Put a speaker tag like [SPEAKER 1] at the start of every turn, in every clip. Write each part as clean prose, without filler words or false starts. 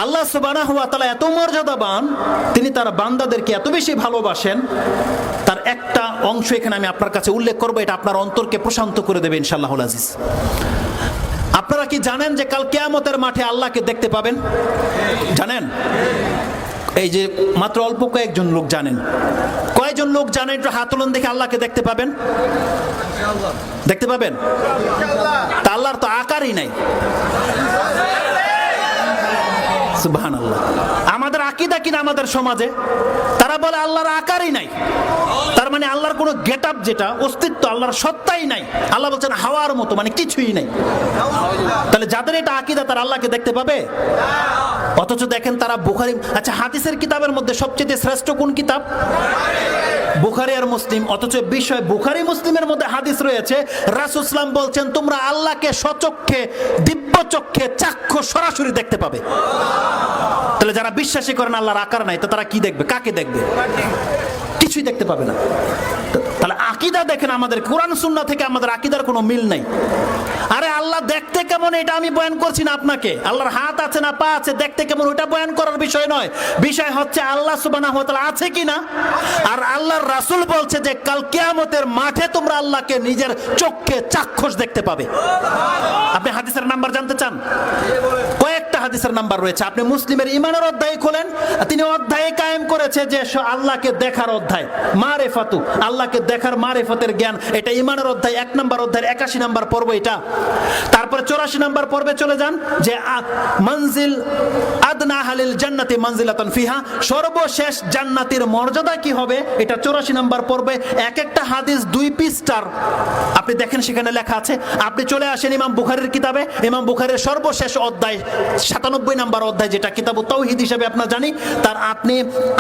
[SPEAKER 1] আল্লাহ সুবহানাহু ওয়া তাআলা এত মর্যাদাবান, তিনি তার বান্দাদেরকে এত বেশি ভালোবাসেন। তার একটা অংশ এখানে আমি আপনার কাছে উল্লেখ করব, এটা আপনার অন্তরকে প্রশান্ত করে দেবে ইনশাআল্লাহুল আজিজ। আপনারা কি জানেন যে কাল কিয়ামতের মাঠে আল্লাহকে দেখতে পাবেন? জানেন? এই যে মাত্র অল্প কয়েকজন লোক জানেন। কয়জন লোক জানেন? একটু হাত তুলুন দেখে আল্লাহকে দেখতে পাবেন। দেখতে পাবেন? তা আল্লাহর তো আকারই নাই। সুবহানাল্লাহ। আমাদের আকীদা কিনা আমাদের সমাজে তারা বলে আল্লাহর আকারই নাই, তার মানে আল্লাহর কোনো গেটআপ, যেটা অস্তিত্ব, আল্লাহর সত্তাই নাই। আল্লাহ বলছেন হাওয়ার মতো, মানে কিছুই নাই। তাহলে যাদের এটা আকীদা তারা আল্লাহকে দেখতে পাবে? অথচ দেখেন তারা বুখারী, আচ্ছা হাদিসের কিতাবের মধ্যে সবচেয়ে শ্রেষ্ঠ কোন কিতাব? বুখারী আর মুসলিম। অথচ বিষয় বুখারী মুসলিমের মধ্যে হাদিস রয়েছে, রাসূল সাল্লাল্লাহু আলাইহি ওয়াসাল্লাম বলছেন তোমরা আল্লাহকে স্বচক্ষে, দিব্য চক্ষে, চাক্ষুষ সরাসরি দেখতে পাবে। তাহলে যারা বিশ্বাসী করেন আল্লাহর আকার নাই, তো তারা কি দেখবে? কাকে দেখবে? কিছুই দেখতে পাবে না। তাহলে আকীদা দেখেন, আমাদের কোরআন সুন্নাহ থেকে আমাদের আকীদার কোনো মিল নাই। আরে আল্লাহ দেখতে কেমন এটা আমি বয়ান করছি না আপনাকে। আল্লাহর হাত আছে না পা আছে, দেখতে কেমন ওটা বয়ান করার বিষয় নয়। বিষয় হচ্ছে আল্লাহ সুবহানাহু ওয়া তাআলা আছে কিনা। আর আল্লাহর রাসূল বলছে যে কাল কিয়ামতের মাঠে তোমরা আল্লাহকে নিজের চোখে চাক্ষুষ দেখতে পাবে। আপনি হাদিসের নাম্বার জানতে চান? কয়েকটা হাদিসের নাম্বার রয়েছে। আপনি মুসলিমের ঈমানের অধ্যায় খোলেন, তিনি অধ্যায়ে কায়েম করেছে যে আল্লাহকে দেখার অধ্যায়, মারিফাতু, আল্লাহকে দেখার মারিফতের জ্ঞান, এটা ঈমানের অধ্যায় 1 নম্বর অধ্যায়ের 81 নম্বর পর্ব এটা। তারপরে 84 নম্বর পর্বে চলে যান, যে মনজিল আদনা আহলিল জান্নাতি মানজিলাতান ফিহা, সর্বশেষ জান্নাতের মর্যাদা কি হবে, এটা 84 নম্বর পর্বে। এক একটা হাদিস 2 পৃষ্ঠার, আপনি দেখেন সেখানে লেখা আছে। আপনি চলে আসেন ইমাম বুখারীর কিতাবে, ইমাম বুখারীর সর্বশেষ অধ্যায় 97 নম্বর অধ্যায়, যেটা কিতাবুত তাওহীদ হিসেবে আপনারা জানি, তার আপনি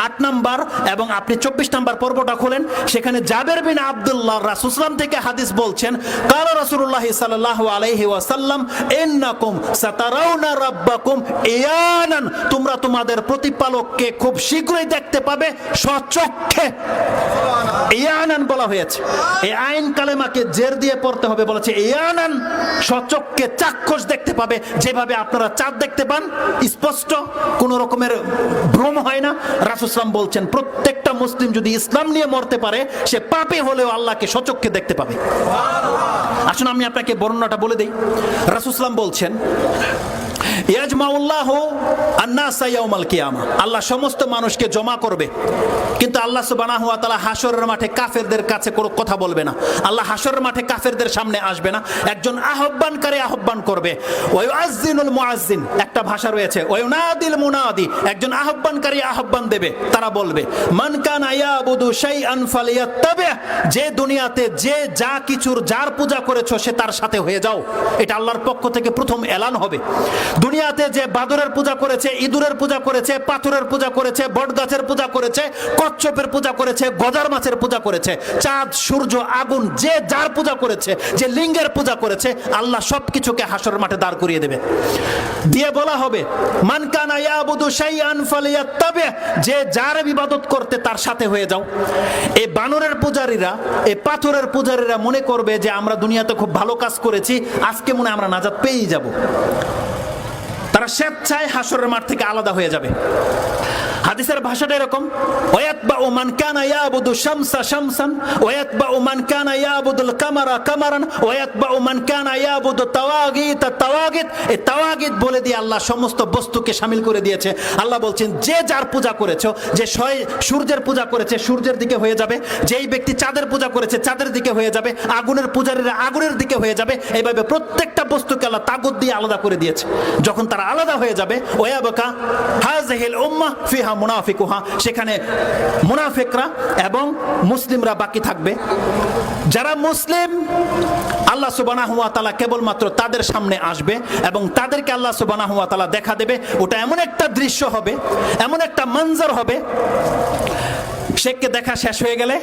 [SPEAKER 1] 8 নম্বর এবং আপনি 24 নম্বর পর্বটা খোলেন, সেখানে জাবের বিন আব্দুল্লাহ রাসূল সাল্লাল্লাহু আলাইহি ওয়াসাল্লাম থেকে হাদিস বলছেন, কালা রাসূলুল্লাহ সাল্লাল্লাহু আলাইহি ওয়াসাল্লাম ইন্নাকুম সাতারাউনা রাব্বাকুম ইয়ানান, তোমরা তোমাদের প্রতিপালককে খুব শীঘ্রই দেখতে পাবে স্বচক্ষে। ইয়ানান বলা হয়েছে, এই আইন কালেমাকে জের দিয়ে পড়তে হবে, বলেছে ইয়ানান, স্বচক্ষে চাক্ষুষ দেখতে পাবে। যেভাবে আপনারা চাঁদ দেখতে পান স্পষ্ট, কোন রকমের ভ্রম হয় না, রাসূল সাল্লাল্লাহু আলাইহি ওয়াসাল্লাম বলছেন প্রত্যেকটা মুসলিম যদি ইসলাম নিয়ে মরতে পারে, সে পাপী হলেও আল্লাহকে স্বচক্ষে দেখতে পাবে। আসুন আমি আপনাকে বর্ণনাটা বলে দেই। রাসূল সাল্লাল্লাহু আলাইহি ওয়াসাল্লাম বলছেন, ইয়াজমাউল্লাহু আন-নাসা ইয়াউমাল কিয়ামা, আল্লাহ সমস্ত মানুষকে জমা করবে, কিন্তু আল্লাহ সুবহানাহু ওয়া তাআলা হাশরের মাঠে কাফেরদের কাছে কোনো কথা বলবে না। আল্লাহ হাশরের মাঠে কাফেরদের সামনে আসবে না। একজন আহ্বানকারী আহ্বান করবে, ওয়া ইউআযযিনুল মুআযযিন, একটা ভাষা রয়েছে, ওয়া ইউনাদিল মুনাদি, একজন আহ্বানকারী আহ্বান দেবে। তারা বলবে, মান কানা ইয়াবুদু শাইআন ফালিয়াত্তাবি, যে দুনিয়াতে যে যা কিছুর যার পূজা করেছো সে তার সাথে হয়ে যাও। এটা আল্লাহর পক্ষ থেকে প্রথম এলান হবে। দুনিয়াতে যে বাদরের পূজা করেছে, ইঁদুরের পূজা করেছে, পাথরের পূজা করেছে, বটগাছের পূজা করেছে, কচ্ছপের পূজা করেছে, গজার মাছের পূজা করেছে, চাঁদ, সূর্য, আগুন, যে যার পূজা করেছে, যে লিঙ্গের পূজা করেছে, আল্লাহ সবকিছুকে হাসরের মাঠে দাঁড় করিয়ে দেবে। দিয়ে বলা হবে, মান কানা ইয়াবুদু শাইআন ফালিয়াত্তাবি, যে যার ইবাদত করতে তার সাথে হয়ে যাও। এই বানরের পূজারীরা, এই পাথরের পূজারীরা মনে করবে যে আমরা দুনিয়াতে খুব ভালো কাজ করেছি, আজকে মনে আমরা নাজাত পেয়েই যাব। তারা স্বেচ্ছায় হাশরের মাঠ থেকে আলাদা হয়ে যাবে। হাদিসের ভাষাটা এরকম, ওয়ায়াতবাউ মান কানা ইয়াবুদু শামসা শামসান ওয়ায়াতবাউ মান কানা ইয়াবুদুল কামারা কামারান ওয়ায়াতবাউ মান কানা ইয়াবুদু তাওয়াগিত তাওয়াগিত। এই তাওয়াগিত বলে দিয়ে আল্লাহ সমস্ত বস্তুকে শামিল করে দিয়েছে। আল্লাহ বলছেন, যে যার পূজা করেছো, যে সূর্যের পূজা করেছে সূর্যের দিকে হয়ে যাবে, যেই ব্যক্তি চাঁদের পূজা করেছে চাঁদের দিকে হয়ে যাবে, আগুনের পূজারীরা আগুনের দিকে হয়ে যাবে। এইভাবে প্রত্যেকটা বস্তুকে আল্লাহ তাগুত দিয়ে আলাদা করে দিয়েছে। যখন তারা আলাদা হয়ে যাবে, ওয়ায়াবকা হাযিহিল উম্মাহ ফিহা মুনাফিকুহা, সেখানে মুনাফিকরা এবং মুসলিমরা বাকি থাকবে। যারা মুসলিম, আল্লাহ সুবহানাহু ওয়া তাআলা কেবলমাত্র তাদের সামনে আসবে এবং তাদেরকে আল্লাহ সুবহানাহু ওয়া তাআলা দেখা দেবে। ওটা এমন একটা দৃশ্য হবে, এমন একটা মঞ্জর হবে, শেখকে দেখা শেষ হয়ে গেলে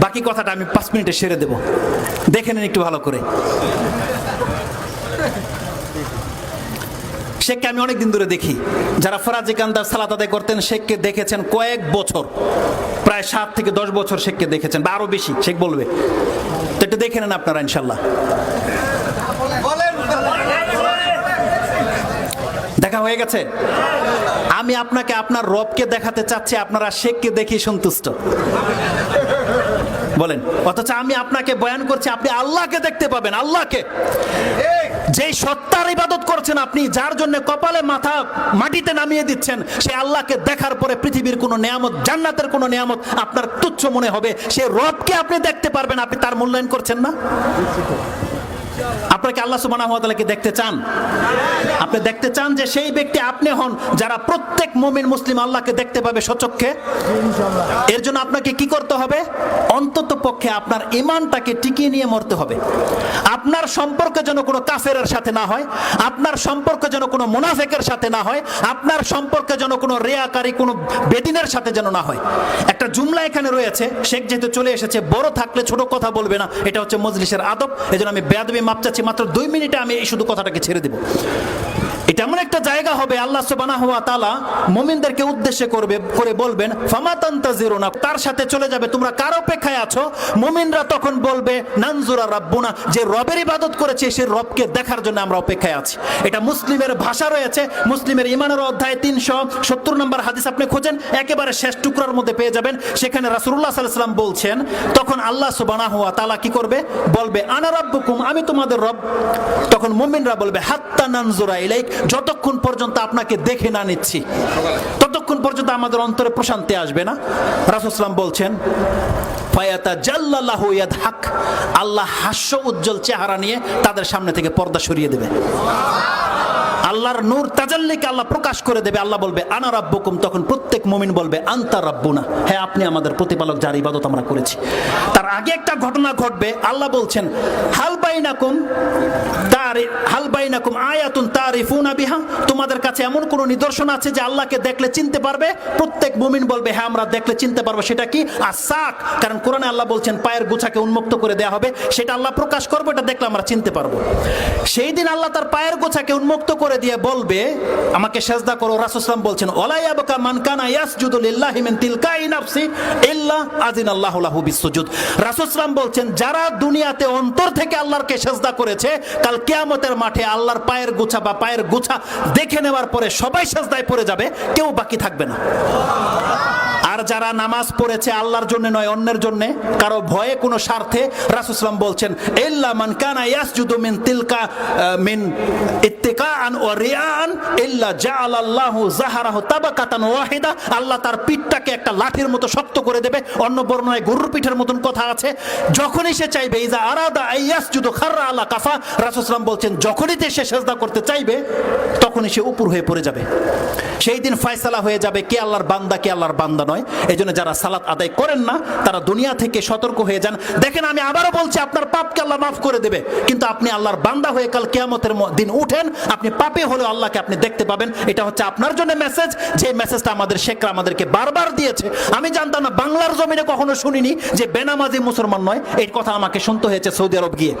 [SPEAKER 1] বাকি কথাটা আমি 5 মিনিটে সেরে দেব। দেখে নিন একটু ভালো করে। শেখকে আমি অনেকদিন ধরে দেখি, যারা ফরাজি কান্দার সালাত আদায় করতেন শেখকে দেখেছেন কয়েক বছর, প্রায় 7 থেকে 10 বছর শেখকে দেখেছেন, বা আরো বেশি, শেখ বলবে। তো একটু দেখে নেন আপনারা ইনশাল্লাহ। দেখা দেখা হয়ে গেছে? আমি আপনাকে আপনার রবকে দেখাতে চাচ্ছি, আপনারা শেখকে দেখি সন্তুষ্ট বলেন, অথচ আমি আপনাকে বয়ান করছি আপনি আল্লাহকে দেখতে পাবেন। আল্লাহকে, যেই সত্তার ইবাদত করছেন আপনি, যার জন্য কপালে মাথা মাটিতে নামিয়ে দিচ্ছেন, সেই আল্লাহকে দেখার পরে পৃথিবীর কোনো নিয়ামত, জান্নাতের কোনো নিয়ামত আপনার তুচ্ছ মনে হবে। সেই রবকে আপনি দেখতে পারবেন, আপনি তার মূল্যায়ন করছেন না। আপনাকে আল্লাহ সুবহানাহু ওয়া তাআলাকে দেখতে চান? আপনি দেখতে চান যে সেই ব্যক্তি আপনি হন যারা প্রত্যেক মুমিন মুসলিম আল্লাহকে দেখতে পাবে সচক্ষে? এর জন্য আপনাকে কি করতে হবে? অন্তত পক্ষে আপনার ঈমানটাকে টিকিয়ে নিয়ে মরতে হবে। আপনার সম্পর্ক যেন কোনো কাফেরের সাথে না হয়, আপনার সম্পর্ক যেন কোনো মুনাফিকের সাথে না হয়, আপনার সম্পর্ক যেন কোনো রিয়াকারী, কোনো বেদিনের সাথে যেন না হয়। একটা জুমলা এখানে রয়েছে, শেখ যেহেতু চলে এসেছে, বড় থাকলে ছোট কথা বলবে না, এটা হচ্ছে মজলিসের আদব। এজন্য আমি বেয়াদবি মাপ চাচ্ছি, মাত্র 2 মিনিটে আমি এই শুধু কথাটাকে ছেড়ে দেব। এটা এমন একটা জায়গা হবে, আল্লাহ সুবহানাহু ওয়া তাআলা মুমিনদেরকে উদ্দেশ্য করে বলবেন, ফামা তানতাজিরুনা, তার সাথে চলে যাবে, তোমরা কার অপেক্ষায় আছো? মুমিনরা তখন বলবে, নানজুরা রাব্বুনা, যে রবের ইবাদত করেছে সেই রবকে দেখার জন্য আমরা অপেক্ষায় আছি। এটা মুসলিমের ভাষা রয়েছে, মুসলিমের ঈমানের অধ্যায় 370 নম্বর হাদিস আপনি খোঁজেন, একেবারে শেষ টুকরার মধ্যে পেয়ে যাবেন। সেখানে রাসূলুল্লাহ সাল্লাল্লাহু আলাইহি ওয়াসাল্লাম বলছেন, তখন আল্লাহ সুবহানাহু ওয়া তাআলা কি করবে? বলবে, আনা রাব্বুকুম, আমি তোমাদের রব। তখন মুমিনরা বলবে, হাত্তা নানজুরা ইলাইক, যতক্ষণ পর্যন্ত আপনাকে দেখে না নিচ্ছি ততক্ষণ পর্যন্ত আমাদের অন্তরে প্রশান্তি আসবে না। রাসূল সাল্লাল্লাহু আলাইহি ওয়াসাল্লাম বলছেন, ফায়াতাজাল্লাহু ইয়াদহাক, আল্লাহ হাস্য উজ্জ্বল চেহারা নিয়ে তাদের সামনে থেকে পর্দা সরিয়ে দেবে। আল্লাহর নূর তাজাল্লিকে আল্লাহ প্রকাশ করে দেবে। আল্লাহ বলবে, আনা রাব্বুকুম, তখন প্রত্যেক মুমিন বলবে, আনতা রাব্বুনা, হ্যাঁ আপনি আমাদের প্রতিপালক, যার ইবাদত আমরা করেছি। তার আগে একটা ঘটনা ঘটবে। আল্লাহ বলছেন, হাল বাইনাকুম আয়াতুন তারিফুনা বিহা, তোমাদের কাছে এমন কোন নিদর্শন আছে যে আল্লাহকে দেখলে চিনতে পারবে? প্রত্যেক মুমিন বলবে, হ্যাঁ আমরা দেখলে চিনতে পারবো। সেটা কি? আসাক, কারণ কোরআনে আল্লাহ বলছেন পায়ের গোছাকে উন্মুক্ত করে দেওয়া হবে, সেটা আল্লাহ প্রকাশ করবে, এটা দেখলে আমরা চিনতে পারবো। সেই দিন আল্লাহ তার পায়ের গোছাকে উন্মুক্ত করে দিয়ে বলবে, আমাকে সেজদা করো। রাসূল সাল্লাল্লাহু আলাইহি ওয়াসাল্লাম বলছেন, ওয়ালা ইয়াবকা মান কানা ইয়াসজুদু লিল্লাহি মিন তিলকাই নাফসি ইল্লা আযিনাল্লাহু লাহু বিসসুজুদ। রাসূল সাল্লাল্লাহু আলাইহি ওয়াসাল্লাম বলছেন, যারা দুনিয়াতে অন্তর থেকে আল্লাহরকে সেজদা করেছে, কাল কিয়ামতের মাঠে আল্লাহর পায়ের গোছা বা পায়ের গোছা দেখে নেওয়ার পরে সবাই সেজদায় পড়ে যাবে, কেউ বাকি থাকবে না। আর যারা নামাজ পড়েছে আল্লাহর জন্য নয়, অন্যের জন্য, কারো ভয়ে, কোনো স্বার্থে, রাসূল সাল্লাল্লাহু আলাইহি ওয়াসাল্লাম বলছেন, ইল্লা মান কানা ইয়াসজুদু মিন তিলকা মিন ইত্তিকাআন ওয়া রিয়াআন ইল্লা জাআলাল্লাহু যাহরাহু তাবাকাতান ওয়াহিদা, আল্লাহ তার পিঠটাকে একটা লাঠির মতো শক্ত করে দেবে। অন্য বর্ণনায় গরুর পিঠের মতন কথা আছে। যখনই সে চাইবে, ইজা আরাদা আইয়াসজুদু খাররা আলা কাফা, রাসূল সাল্লাল্লাহু আলাইহি ওয়াসাল্লাম বলছেন, যখনই সে সিজদা করতে চাইবে তখনই সে উপর হয়ে পড়ে যাবে। সেই দিন ফয়সালা হয়ে যাবে কে আল্লাহর বান্দা, কে আল্লাহর বান্দা নয়। এই জন্য যারা সালাত আদায় করেন না তারা দুনিয়া থেকে সতর্ক হয়ে যান। দেখেন, আমি আবারও বলছি, আপনার পাপকে আল্লাহ মাফ করে দেবে, কিন্তু আপনি আল্লাহর বান্দা হয়ে কাল কিয়ামতের দিন উঠেন, আপনি পাপে হলেও আল্লাহকে আপনি দেখতে পাবেন। এটা হচ্ছে আপনার জন্য মেসেজ, যে মেসেজটা আমাদের শেখরা আমাদেরকে বারবার দিয়েছে। আমি জানতাম না, বাংলার জমিনে কখনো শুনিনি যে বেনামাজি মুসলমান নয়। এই কথা আমাকে শুনতে হয়েছে সৌদি আরব গিয়ে।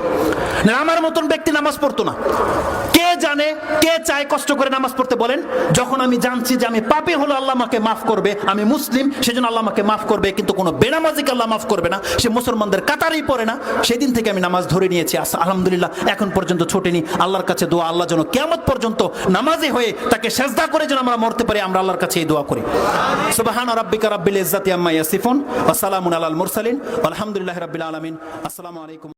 [SPEAKER 1] না, আমার মতন ব্যক্তি নামাজ পড়তো না। কে জানে, কে চায় কষ্ট করে নামাজ পড়তে? বলেন। যখন আমি জানছি যে আমি পাপী হলো আল্লাহ আমাকে মাফ করবে, আমি মুসলিম সেজন্য আল্লাহ আমাকে মাফ করবে, কিন্তু কোনো বেনামাজিকে আল্লাহ মাফ করবে না, সে মুসলমানদের কাতারেই পড়ে না, সেদিন থেকে আমি নামাজ ধরে নিয়েছি। আলহামদুলিল্লাহ, এখন পর্যন্ত ছোটেনি। আল্লাহর কাছে দোয়া, আল্লাহ যেন কিয়ামত পর্যন্ত নামাজি হয়ে তাকে সেজদা করে যেন আমরা মরতে পারি, আমরা আল্লাহর কাছে এই দোয়া করি। সুবহান রাব্বিকা রাব্বিল ইজ্জাতি আম্মা ইয়াসিফুন ওয়া সালামুন আলাল মুরসালিন আলহামদুলিল্লাহি রাব্বিল আলামিন। আসসালামু আলাইকুম।